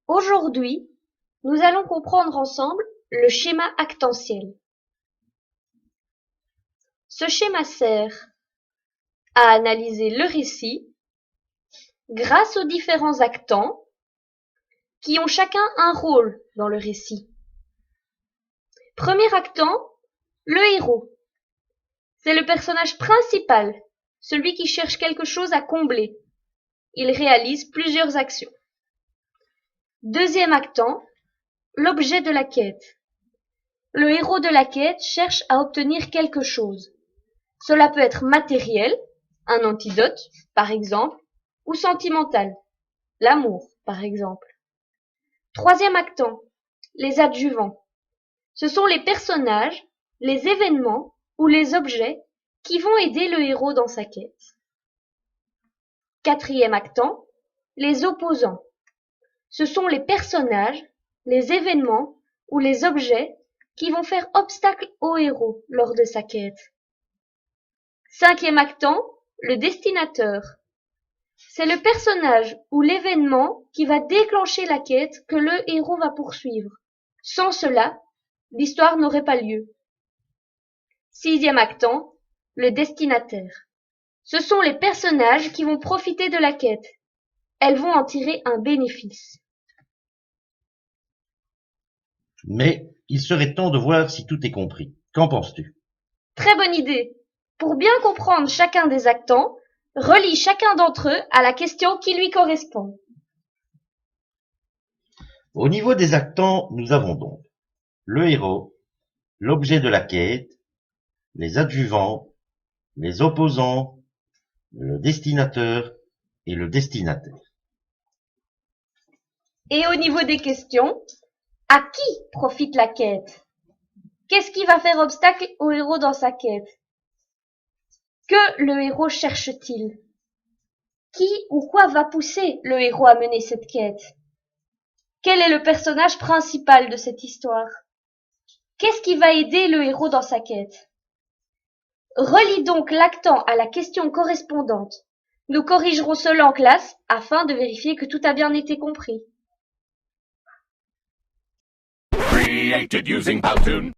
Aujourd'hui, nous allons comprendre ensemble le schéma actantiel. Ce schéma sert à analyser le récit grâce aux différents actants qui ont chacun un rôle dans le récit. Premier actant, le héros. C'est le personnage principal, celui qui cherche quelque chose à combler. Il réalise plusieurs actions. Deuxième actant, l'objet de la quête. Le héros de la quête cherche à obtenir quelque chose. Cela peut être matériel, un antidote, par exemple, ou sentimental, l'amour, par exemple. Troisième actant, les adjuvants. Ce sont les personnages, les événements ou les objets qui vont aider le héros dans sa quête. Quatrième actant, les opposants. Ce sont les personnages, les événements ou les objets qui vont faire obstacle au héros lors de sa quête. Cinquième actant, le destinateur. C'est le personnage ou l'événement qui va déclencher la quête que le héros va poursuivre. Sans cela, l'histoire n'aurait pas lieu. Sixième actant, le destinataire. Ce sont les personnages qui vont profiter de la quête. Elles vont en tirer un bénéfice. Mais il serait temps de voir si tout est compris. Qu'en penses-tu? Très bonne idée. Pour bien comprendre chacun des actants, relie chacun d'entre eux à la question qui lui correspond. Au niveau des actants, nous avons donc le héros, l'objet de la quête, les adjuvants, les opposants, le destinateur et le destinataire. Et au niveau des questions, à qui profite la quête? Qu'est-ce qui va faire obstacle au héros dans sa quête? Que le héros cherche-t-il? Qui ou quoi va pousser le héros à mener cette quête? Quel est le personnage principal de cette histoire? Qu'est-ce qui va aider le héros dans sa quête? Relie donc l'actant à la question correspondante. Nous corrigerons cela en classe afin de vérifier que tout a bien été compris. Created using Powtoon.